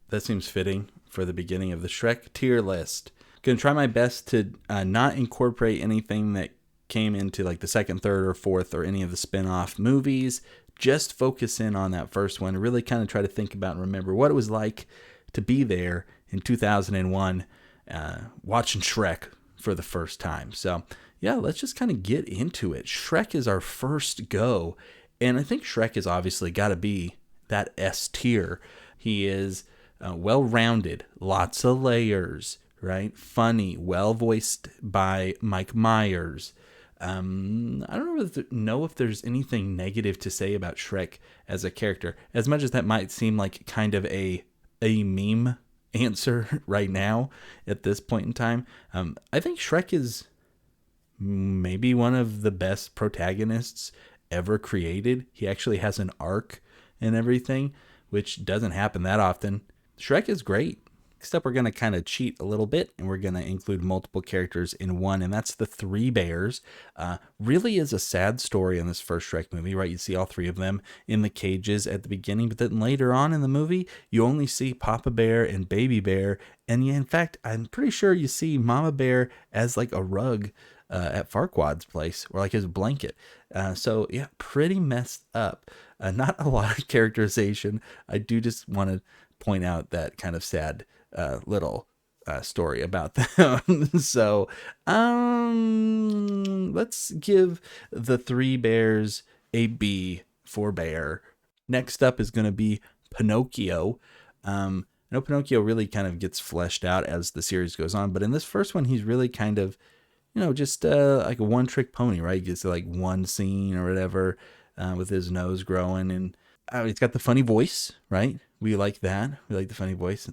That seems fitting for the beginning of the Shrek tier list. Gonna try my best to not incorporate anything that came into like the second, third, or fourth, or any of the spin-off movies. Just focus in on that first one. Really kind of try to think about and remember what it was like to be there in 2001 watching Shrek for the first time. So yeah, let's just kind of get into it. Shrek is our first go. And I think Shrek has obviously got to be that S tier. He is well-rounded, lots of layers, right? Funny, well-voiced by Mike Myers. I don't know if there's anything negative to say about Shrek as a character, as much as that might seem like kind of a meme answer right now at this point in time. I think Shrek is maybe one of the best protagonists ever created. He actually has an arc and everything, which doesn't happen that often. Shrek is great. Next up, we're going to kind of cheat a little bit, and we're going to include multiple characters in one, and that's the Three Bears. Really is a sad story in this first Shrek movie, right? You see all three of them in the cages at the beginning, but then later on in the movie, you only see Papa Bear and Baby Bear, and in fact, I'm pretty sure you see Mama Bear as like a rug at Farquaad's place, or like his blanket. So yeah, pretty messed up. Not a lot of characterization. I do just want to point out that kind of sad little story about them. So let's give the Three Bears a B for bear. Next up is going to be Pinocchio. I know Pinocchio really kind of gets fleshed out as the series goes on, but in this first one, he's really kind of, just like a one-trick pony, right? He gets like one scene or whatever with his nose growing, and he's got the funny voice, right? We like that. We like the funny voice.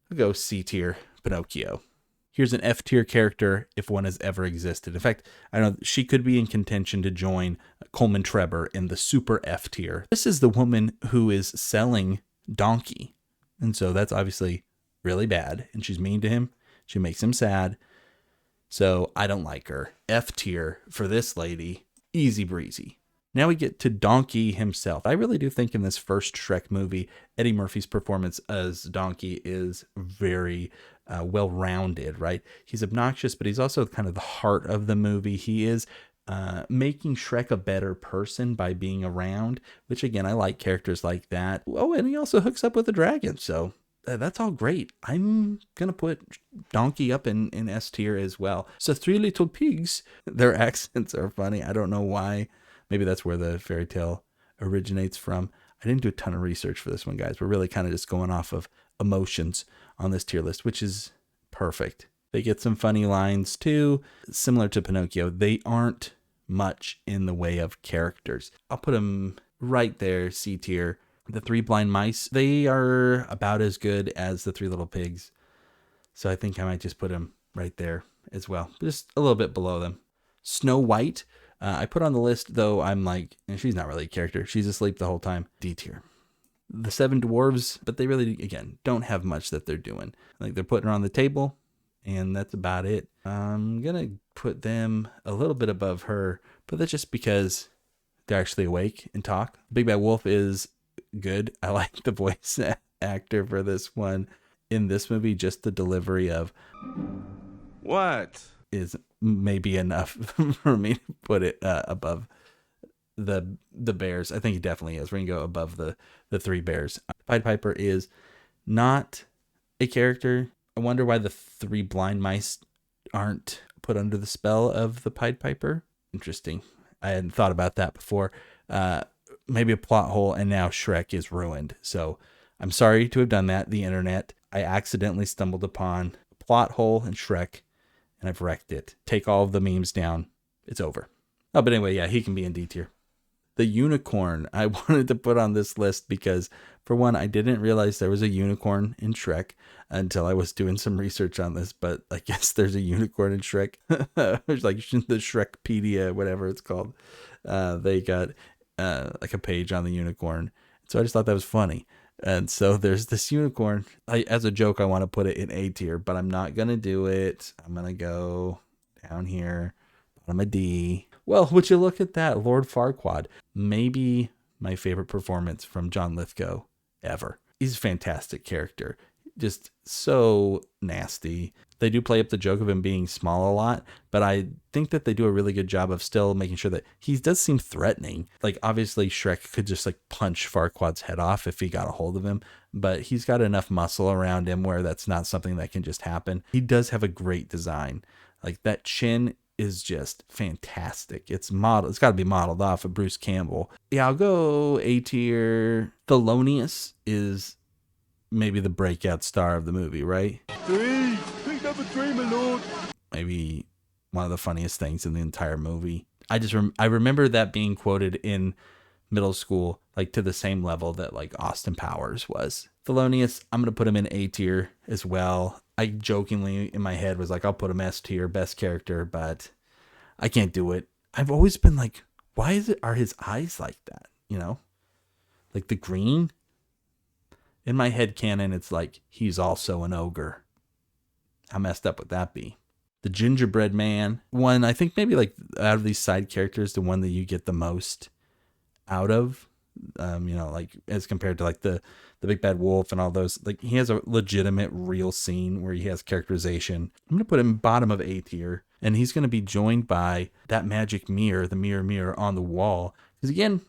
We'll go C tier, Pinocchio. Here's an F tier character if one has ever existed. In fact, I know she could be in contention to join Coleman Trebor in the super F tier. This is the woman who is selling Donkey, and so that's obviously really bad, and she's mean to him. She makes him sad. So I don't like her. F tier for this lady. Easy breezy. Now we get to Donkey himself. I really do think in this first Shrek movie, Eddie Murphy's performance as Donkey is very well-rounded, right? He's obnoxious, but he's also kind of the heart of the movie. He is making Shrek a better person by being around, which again, I like characters like that. Oh, and he also hooks up with a dragon, so that's all great. I'm going to put Donkey up in S tier as well. So Three Little Pigs, their accents are funny. I don't know why. Maybe that's where the fairy tale originates from. I didn't do a ton of research for this one, guys. We're really kind of just going off of emotions on this tier list, which is perfect. They get some funny lines too. Similar to Pinocchio, they aren't much in the way of characters. I'll put them right there, C tier. The Three Blind Mice, they are about as good as the Three Little Pigs. So I think I might just put them right there as well. Just a little bit below them. Snow White, I put on the list, though I'm like, and she's not really a character. She's asleep the whole time. D tier. The Seven Dwarfs, but they really, again, don't have much that they're doing. Like they're putting her on the table, and that's about it. I'm going to put them a little bit above her, but that's just because they're actually awake and talk. Big Bad Wolf is good. I like the voice actor for this one. In this movie, just the delivery of what is maybe enough for me to put it above the bears. I think he definitely is. We're gonna go above the Three Bears. Pied Piper is not a character. I wonder why the Three Blind Mice aren't put under the spell of the Pied Piper. Interesting. I hadn't thought about that before. Maybe a plot hole, and now Shrek is ruined. So I'm sorry to have done that. The internet. I accidentally stumbled upon a plot hole in Shrek, and I've wrecked it. Take all of the memes down. It's over. Oh, but anyway, yeah, he can be in D tier. The unicorn I wanted to put on this list because, for one, I didn't realize there was a unicorn in Shrek until I was doing some research on this, but I guess there's a unicorn in Shrek. It's like the Shrekpedia, whatever it's called. They got like a page on the unicorn. So I just thought that was funny. And so there's this unicorn. As a joke, I want to put it in A tier, but I'm not going to do it. I'm going to go down here, bottom of D. Well, would you look at that? Lord Farquaad. Maybe my favorite performance from John Lithgow ever. He's a fantastic character. just so nasty. They do play up the joke of him being small a lot, but I think that they do a really good job of still making sure that he does seem threatening. Like, obviously Shrek could just like punch Farquaad's head off if he got a hold of him, but he's got enough muscle around him where that's not something that can just happen. He does have a great design. Like, that chin is just fantastic. It's got to be modeled off of Bruce Campbell. Yeah, I'll go A tier. Thelonius is maybe the breakout star of the movie, right? Pick up a three, my lord. Maybe one of the funniest things in the entire movie. I remember that being quoted in middle school, like to the same level that like Austin Powers was. Thelonious, I'm going to put him in A tier as well. I jokingly in my head was like, I'll put him S tier, best character, but I can't do it. I've always been like, why are his eyes like that? You know, like the green. In my head canon, it's like he's also an ogre. How messed up would that be? The Gingerbread Man, one, I think maybe like out of these side characters, the one that you get the most out of, like as compared to like the Big Bad Wolf and all those. Like, he has a legitimate real scene where he has characterization. I'm going to put him bottom of A tier, and he's going to be joined by that magic mirror, the mirror on the wall. Because again,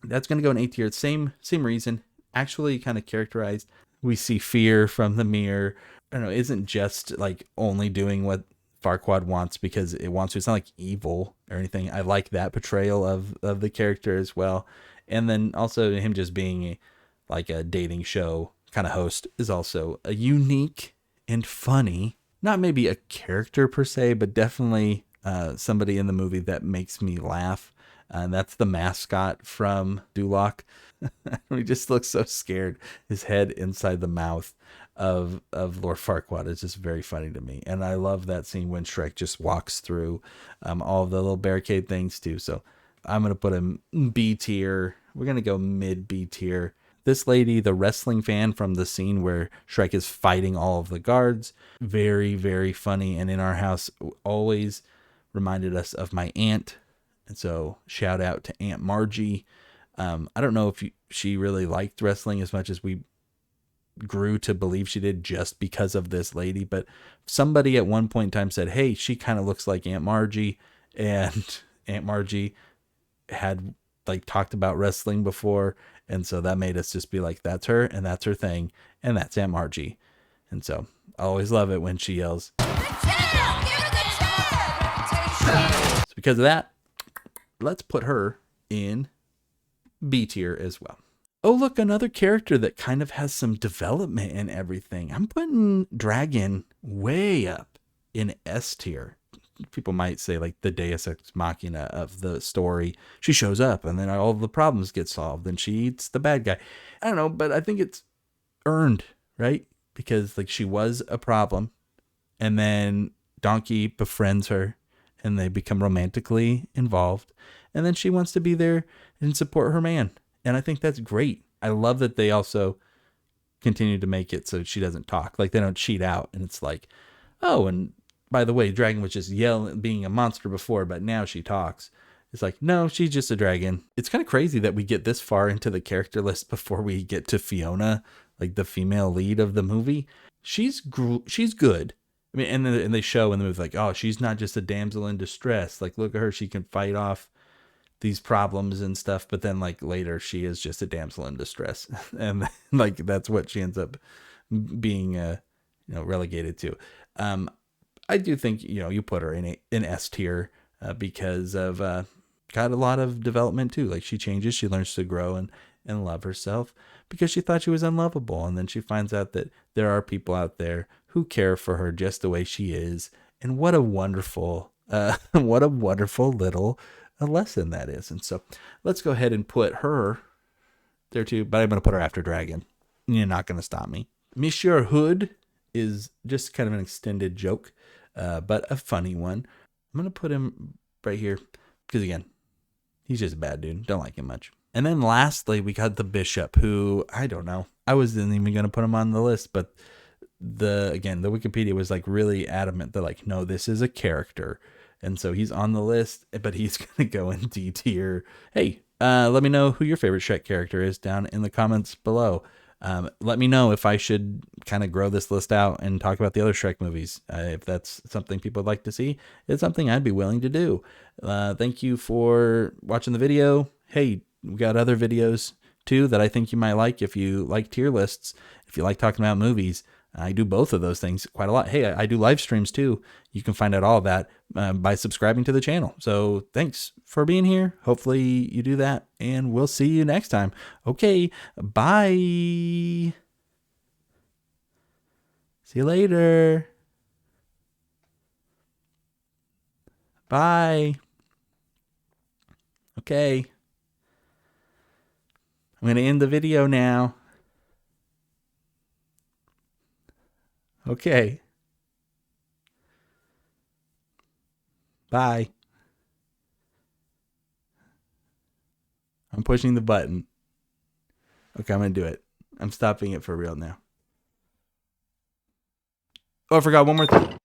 that's going to go in A tier. Same reason. Actually kind of characterized. We see fear from the mirror. I don't know, isn't just like only doing what Farquaad wants because it wants to. It's not like evil or anything. I like that portrayal of the character as well. And then also him just being like a dating show kind of host is also a unique and funny, not maybe a character per se, but definitely somebody in the movie that makes me laugh. And that's the mascot from Duloc. He just looks so scared. His head inside the mouth of Lord Farquaad is just very funny to me. And I love that scene when Shrek just walks through all of the little barricade things too. So I'm going to put him B tier. We're going to go mid B tier. This lady, the wrestling fan from the scene where Shrek is fighting all of the guards, very, very funny. And in our house, always reminded us of my aunt. And so shout out to Aunt Margie. I don't know if she really liked wrestling as much as we grew to believe she did just because of this lady. But somebody at one point in time said, hey, she kind of looks like Aunt Margie. And Aunt Margie had like talked about wrestling before. And so that made us just be like, that's her and that's her thing. And that's Aunt Margie. And so I always love it when she yells. So because of that, let's put her in B tier as well. Oh, look, another character that kind of has some development and everything. I'm putting Dragon way up in S tier. People might say like the Deus Ex Machina of the story. She shows up and then all the problems get solved and she eats the bad guy. I don't know, but I think it's earned, right? Because like she was a problem and then Donkey befriends her and they become romantically involved. And then she wants to be there and support her man. And I think that's great. I love that they also continue to make it so she doesn't talk. Like they don't cheat out. And it's like, oh, and by the way, Dragon was just yelling, being a monster before, but now she talks. It's like, no, she's just a dragon. It's kind of crazy that we get this far into the character list before we get to Fiona, like the female lead of the movie. She's good. I mean, and they show in the movie like, oh, she's not just a damsel in distress. Like, look at her. She can fight off these problems and stuff. But then like later she is just a damsel in distress. And like, that's what she ends up being, relegated to. I do think, you put her in S tier because of got a lot of development too. Like she changes, she learns to grow and love herself because she thought she was unlovable. And then she finds out that there are people out there who care for her just the way she is. And what a wonderful little lesson that is. And so let's go ahead and put her there too, but I'm going to put her after Dragon. You're not going to stop me. Monsieur Hood is just kind of an extended joke, but a funny one. I'm going to put him right here because again, he's just a bad dude. Don't like him much. And then lastly, we got the Bishop, who I don't know. I wasn't even going to put him on the list, but the Wikipedia was like really adamant. They're like, no, this is a character. And so he's on the list, but he's going to go in D tier. Hey, let me know who your favorite Shrek character is down in the comments below. Let me know if I should kind of grow this list out and talk about the other Shrek movies. If that's something people would like to see, it's something I'd be willing to do. Thank you for watching the video. Hey, we got other videos too that I think you might like if you like tier lists, if you like talking about movies. I do both of those things quite a lot. Hey, I do live streams too. You can find out all of that by subscribing to the channel. So thanks for being here. Hopefully you do that, and we'll see you next time. Okay, bye. See you later. Bye. Okay. I'm going to end the video now. Okay. Bye. I'm pushing the button. Okay, I'm going to do it. I'm stopping it for real now. Oh, I forgot one more thing.